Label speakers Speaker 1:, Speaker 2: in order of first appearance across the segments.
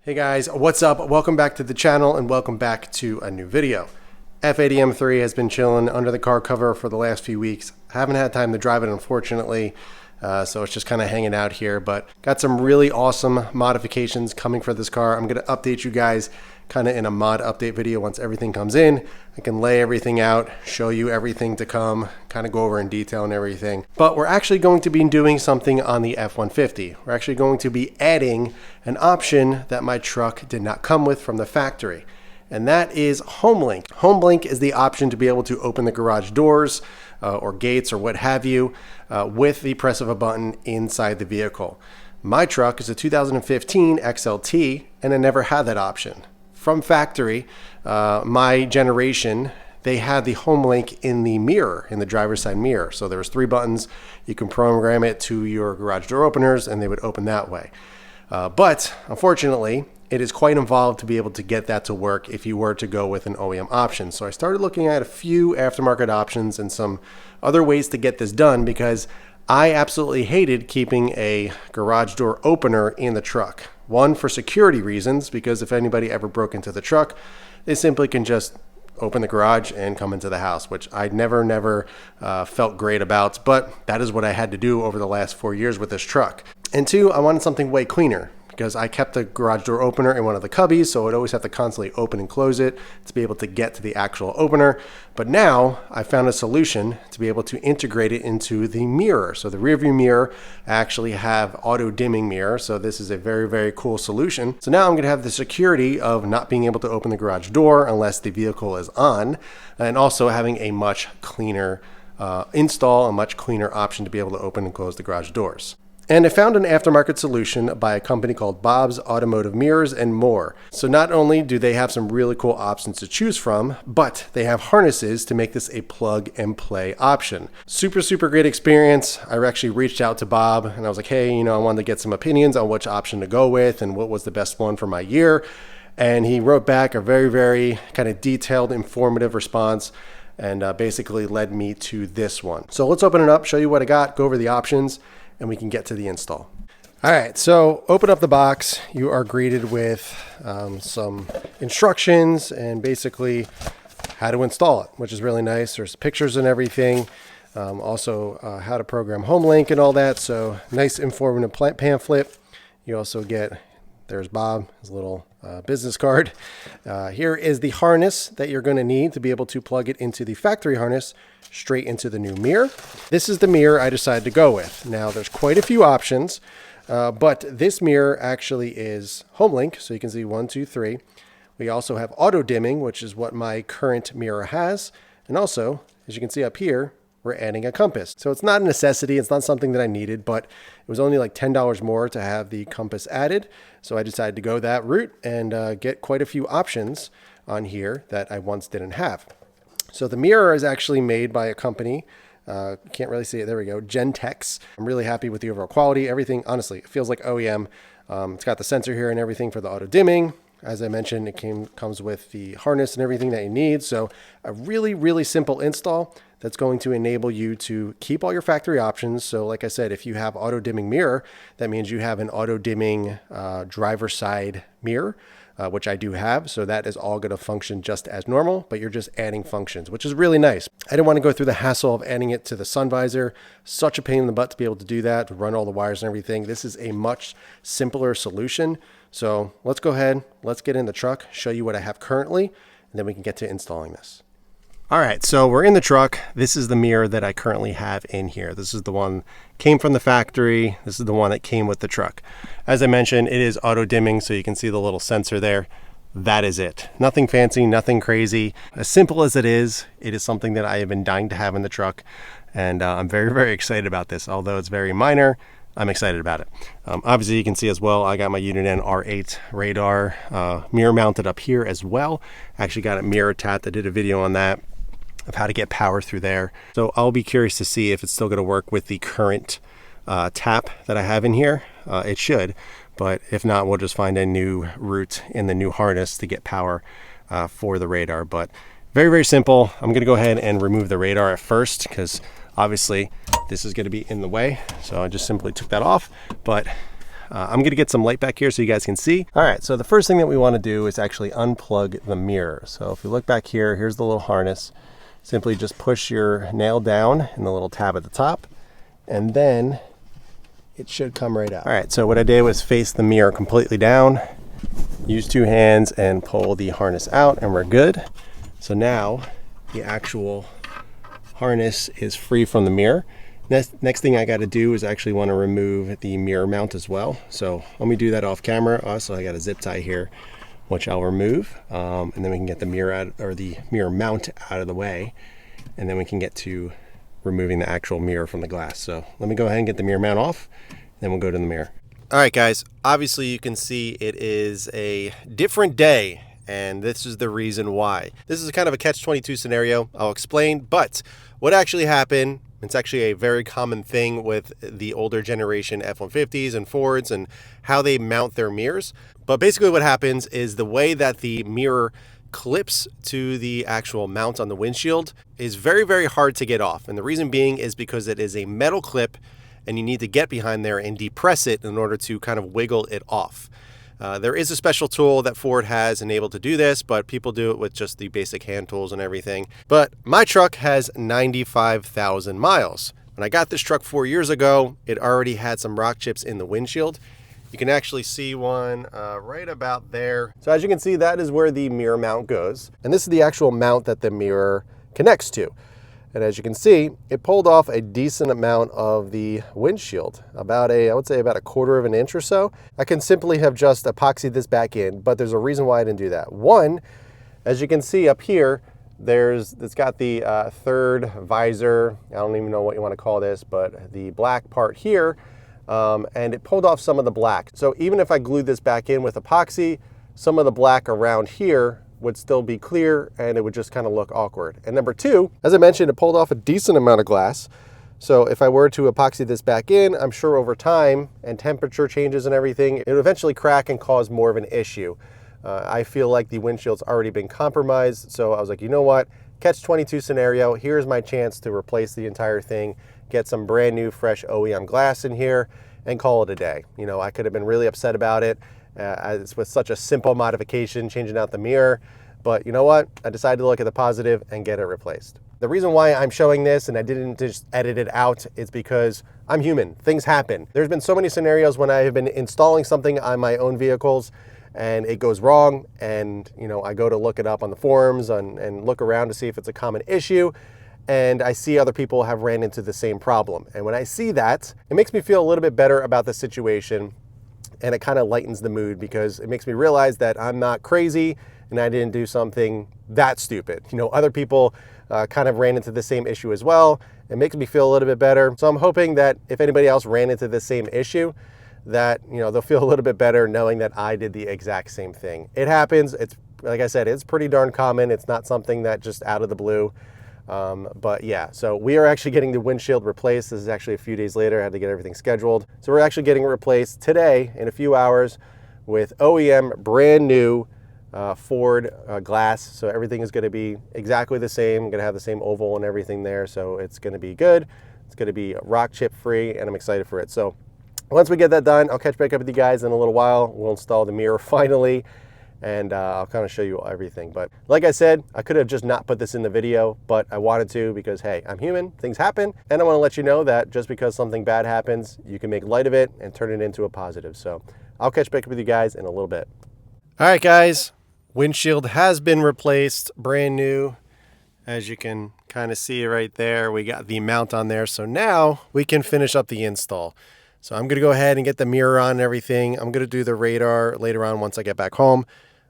Speaker 1: Hey guys, what's up? Welcome back to the channel and welcome back to a new video. F80 M3 has been chilling under the car cover for the last few weeks. Haven't had time to drive it, unfortunately, so it's just kind of hanging out here, but got some really awesome modifications coming for this car. I'm going to update you guys kind of in a mod update video once everything comes in. I can lay everything out, show you everything to come, kind of go over in detail and everything. But we're actually going to be doing something on the F150. We're actually going to be adding an option that my truck did not come with from the factory, and that is Homelink. Homelink is the option to be able to open the garage doors or gates or what have you with the press of a button inside the vehicle. My truck is a 2015 XLT and I never had that option. From factory, my generation, they had the Homelink in the mirror, in the driver's side mirror. So there was 3 buttons. You can program it to your garage door openers and they would open that way. But unfortunately, it is quite involved to be able to get that to work if you were to go with an OEM option. So I started looking at a few aftermarket options and some other ways to get this done because I absolutely hated keeping a garage door opener in the truck. One, for security reasons, because if anybody ever broke into the truck, they simply can just open the garage and come into the house, which I never felt great about, but that is what I had to do over the last 4 years with this truck. And 2, I wanted something way cleaner because I kept the garage door opener in one of the cubbies, so I'd always have to constantly open and close it to be able to get to the actual opener. But now I found a solution to be able to integrate it into the mirror. So the rear view mirror, I actually have auto dimming mirror. So this is a very cool solution. So now I'm gonna have the security of not being able to open the garage door unless the vehicle is on, and also having a much cleaner install, a much cleaner option to be able to open and close the garage doors. And I found an aftermarket solution by a company called Bob's Automotive Mirrors and More. So not only do they have some really cool options to choose from, but they have harnesses to make this a plug and play option. Super great experience. I actually reached out to Bob and I was like, hey, I wanted to get some opinions on which option to go with and what was the best one for my year. And he wrote back a very kind of detailed, informative response and basically led me to this one. So let's open it up, show you what I got, go over the options, and we can get to the install. All right, so open up the box. You are greeted with some instructions and basically how to install it, which is really nice. There's pictures and everything. Also how to program Homelink and all that. So nice informative pamphlet. You also get, there's Bob, his little business card. Here is the harness that you're gonna need to be able to plug it into the factory harness straight into the new mirror. This is the mirror I decided to go with. Now there's quite a few options, but this mirror actually is Homelink. So you can see 1, 2, 3. We also have auto dimming, which is what my current mirror has. And also, as you can see up here, we're adding a compass. So it's not a necessity. It's not something that I needed, but it was only like $10 more to have the compass added. So I decided to go that route and get quite a few options on here that I once didn't have. So the mirror is actually made by a company, can't really see it, there we go, Gentex. I'm really happy with the overall quality, everything, honestly, it feels like OEM. It's got the sensor here and everything for the auto dimming. As I mentioned, it comes with the harness and everything that you need. So a really simple install that's going to enable you to keep all your factory options. So like I said, if you have auto dimming mirror, that means you have an auto dimming driver side mirror, which I do have. So that is all going to function just as normal, but you're just adding functions, which is really nice. I didn't want to go through the hassle of adding it to the sun visor. Such a pain in the butt to be able to do that, to run all the wires and everything. This is a much simpler solution. So let's go ahead, let's get in the truck, show you what I have currently, and then we can get to installing this. All right, so we're in the truck. This is the mirror that I currently have in here. This is the one came from the factory. This is the one that came with the truck. As I mentioned, it is auto dimming, so you can see the little sensor there. That is it. Nothing fancy, nothing crazy. As simple as it is something that I have been dying to have in the truck, and I'm very excited about this. Although it's very minor, I'm excited about it. Obviously, you can see as well, I got my Unit N R8 radar mirror mounted up here as well. Actually got a mirror tapped. I did a video on that, of how to get power through there. So I'll be curious to see if it's still going to work with the current tap that I have in here. It should, but if not, we'll just find a new route in the new harness to get power for the radar. But very simple. I'm going to go ahead and remove the radar at first because obviously this is going to be in the way. So I just simply took that off, but I'm going to get some light back here so you guys can see. All right, so the first thing that we want to do is actually unplug the mirror. So if you look back here, here's the little harness. Simply just push your nail down in the little tab at the top, and then it should come right out. All right, so what I did was face the mirror completely down, use 2 hands and pull the harness out, and we're good. So now the actual harness is free from the mirror. Next thing I got to do is actually want to remove the mirror mount as well. So let me do that off camera. Also, I got a zip tie here, which I'll remove, and then we can get the mirror out, or the mirror mount out of the way, and then we can get to removing the actual mirror from the glass. So let me go ahead and get the mirror mount off, then we'll go to the mirror. All right, guys, obviously you can see it is a different day, and this is the reason why. This is kind of a catch-22 scenario. I'll explain, but what actually happened, it's actually a very common thing with the older generation F-150s and Fords and how they mount their mirrors. But basically what happens is the way that the mirror clips to the actual mount on the windshield is very, very hard to get off. And the reason being is because it is a metal clip and you need to get behind there and depress it in order to kind of wiggle it off. There is a special tool that Ford has enabled to do this, but people do it with just the basic hand tools and everything. But my truck has 95,000 miles. When I got this truck 4 years ago, it already had some rock chips in the windshield. You can actually see one right about there. So as you can see, that is where the mirror mount goes. And this is the actual mount that the mirror connects to. And as you can see, it pulled off a decent amount of the windshield, I would say about 1/4 of an inch or so. I can simply have just epoxied this back in, but there's a reason why I didn't do that. One, as you can see up here, it's got the third visor. I don't even know what you want to call this, but the black part here, and it pulled off some of the black. So even if I glued this back in with epoxy, some of the black around here would still be clear and it would just kind of look awkward. And number two, as I mentioned, it pulled off a decent amount of glass. So if I were to epoxy this back in, I'm sure over time and temperature changes and everything, it would eventually crack and cause more of an issue. I feel like the windshield's already been compromised. So I was like, you know what? Catch-22 scenario. Here's my chance to replace the entire thing, get some brand new fresh OEM glass in here and call it a day. You know, I could have been really upset about it. It's with such a simple modification, changing out the mirror. But you know what? I decided to look at the positive and get it replaced. The reason why I'm showing this and I didn't just edit it out is because I'm human. Things happen. There's been so many scenarios when I have been installing something on my own vehicles and it goes wrong, and you know, I go to look it up on the forums and look around to see if it's a common issue, and I see other people have ran into the same problem. And when I see that, it makes me feel a little bit better about the situation. And it kind of lightens the mood because it makes me realize that I'm not crazy and I didn't do something that stupid. You know, other people kind of ran into the same issue as well. It makes me feel a little bit better. So I'm hoping that if anybody else ran into the same issue, that, you know, they'll feel a little bit better knowing that I did the exact same thing. It happens. It's, like I said, it's pretty darn common. It's not something that just out of the blue. But yeah, so we are actually getting the windshield replaced. This is actually a few days later. I had to get everything scheduled. So we're actually getting it replaced today in a few hours with OEM brand new Ford glass. So everything is going to be exactly the same. I'm going to have the same oval and everything there. So it's going to be good. It's going to be rock chip free, and I'm excited for it. So once we get that done, I'll catch back up with you guys in a little while. We'll install the mirror finally. And I'll kind of show you everything. But like I said, I could have just not put this in the video, but I wanted to because, hey, I'm human, things happen. And I want to let you know that just because something bad happens, you can make light of it and turn it into a positive. So I'll catch back up with you guys in a little bit. All right, guys, windshield has been replaced, brand new. As you can kind of see right there, we got the mount on there. So now we can finish up the install. So I'm going to go ahead and get the mirror on and everything. I'm going to do the radar later on once I get back home.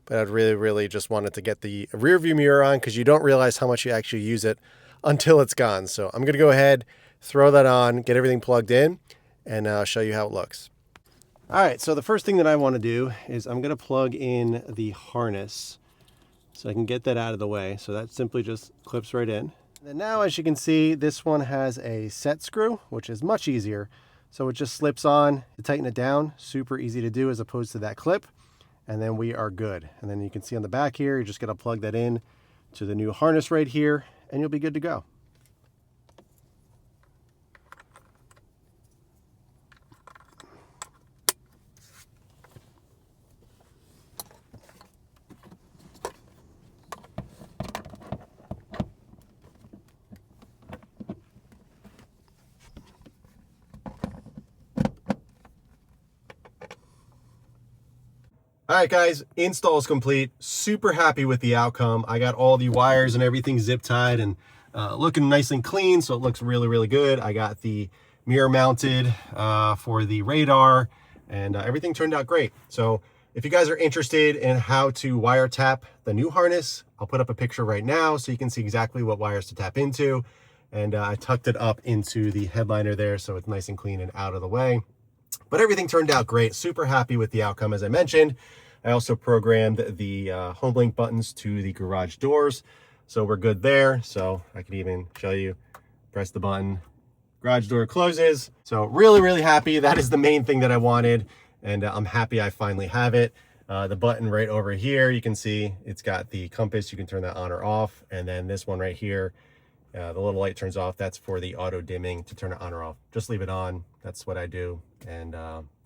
Speaker 1: But I really just wanted to get the rear view mirror on because you don't realize how much you actually use it until it's gone. So I'm going to go ahead, throw that on, get everything plugged in, and show you how it looks. All right, so the first thing that I want to do is I'm going to plug in the harness so I can get that out of the way. So that simply just clips right in. And now, as you can see, this one has a set screw, which is much easier. So it just slips on to tighten it down. Super easy to do as opposed to that clip. And then we are good. And then you can see on the back here, you're just going to plug that in to the new harness right here, and you'll be good to go. All right, guys, install is complete. Super happy with the outcome. I got all the wires and everything zip tied and looking nice and clean, so it looks really, really good. I got the mirror mounted for the radar, and everything turned out great. So if you guys are interested in how to wire tap the new harness, I'll put up a picture right now so you can see exactly what wires to tap into. And I tucked it up into the headliner there so it's nice and clean and out of the way. But everything turned out great. Super happy with the outcome, as I mentioned. I also programmed the Homelink buttons to the garage doors, so we're good there. So I can even show you, press the button, garage door closes. So really, really happy. That is the main thing that I wanted, and I'm happy I finally have it. The button right over here, you can see it's got the compass. You can turn that on or off. And then this one right here, the little light turns off. That's for the auto dimming to turn it on or off. Just leave it on. That's what I do. And,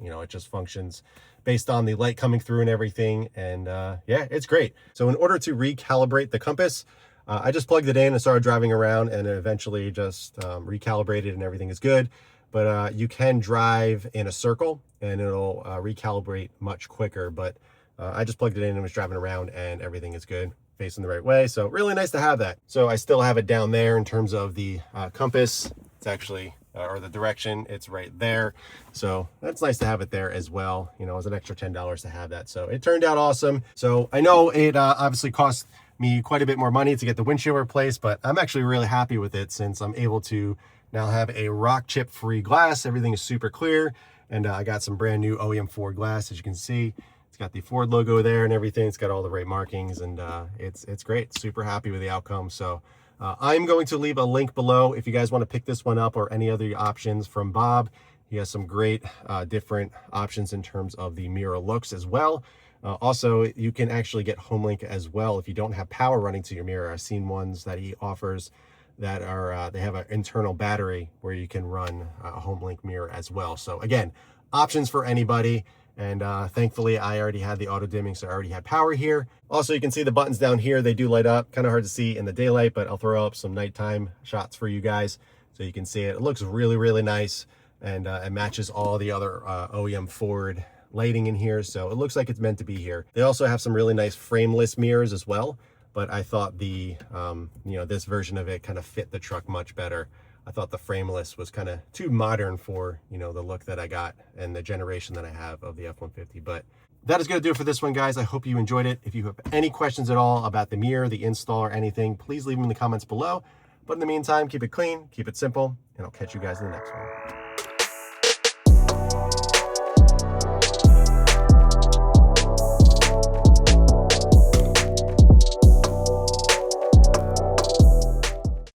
Speaker 1: you know, it just functions based on the light coming through and everything. And yeah, it's great. So in order to recalibrate the compass, I just plugged it in and started driving around, and eventually just recalibrated and everything is good. But you can drive in a circle and it'll recalibrate much quicker. But I just plugged it in and was driving around and everything is good, facing the right way. So really nice to have that. So I still have it down there in terms of the compass. It's actually, or the direction, it's right there. So that's nice to have it there as well. You know, it was an extra $10 to have that. So it turned out awesome. So I know it obviously cost me quite a bit more money to get the windshield replaced, but I'm actually really happy with it since I'm able to now have a rock chip free glass. Everything is super clear. And I got some brand new OEM Ford glass, as you can see. It's got the Ford logo there and everything. It's got all the right markings, and it's great. Super happy with the outcome. So I'm going to leave a link below if you guys want to pick this one up or any other options from Bob. He has some great different options in terms of the mirror looks as well. Also, you can actually get Homelink as well if you don't have power running to your mirror. I've seen ones that he offers that are they have an internal battery where you can run a Homelink mirror as well. So again, options for anybody. And thankfully I already had the auto dimming, so I already had power here. Also, you can see the buttons down here, they do light up. Kind of hard to see in the daylight, but I'll throw up some nighttime shots for you guys so you can see it. It looks really, really nice, and it matches all the other OEM Ford lighting in here, so it looks like it's meant to be here. They also have some really nice frameless mirrors as well, but I thought the you know, this version of it kind of fit the truck much better. I thought the frameless was kind of too modern for, you know, the look that I got and the generation that I have of the F-150. But that is going to do it for this one, guys. I hope you enjoyed it. If you have any questions at all about the mirror, the install, or anything, please leave them in the comments below. But in the meantime, keep it clean, keep it simple, and I'll catch you guys in the next one.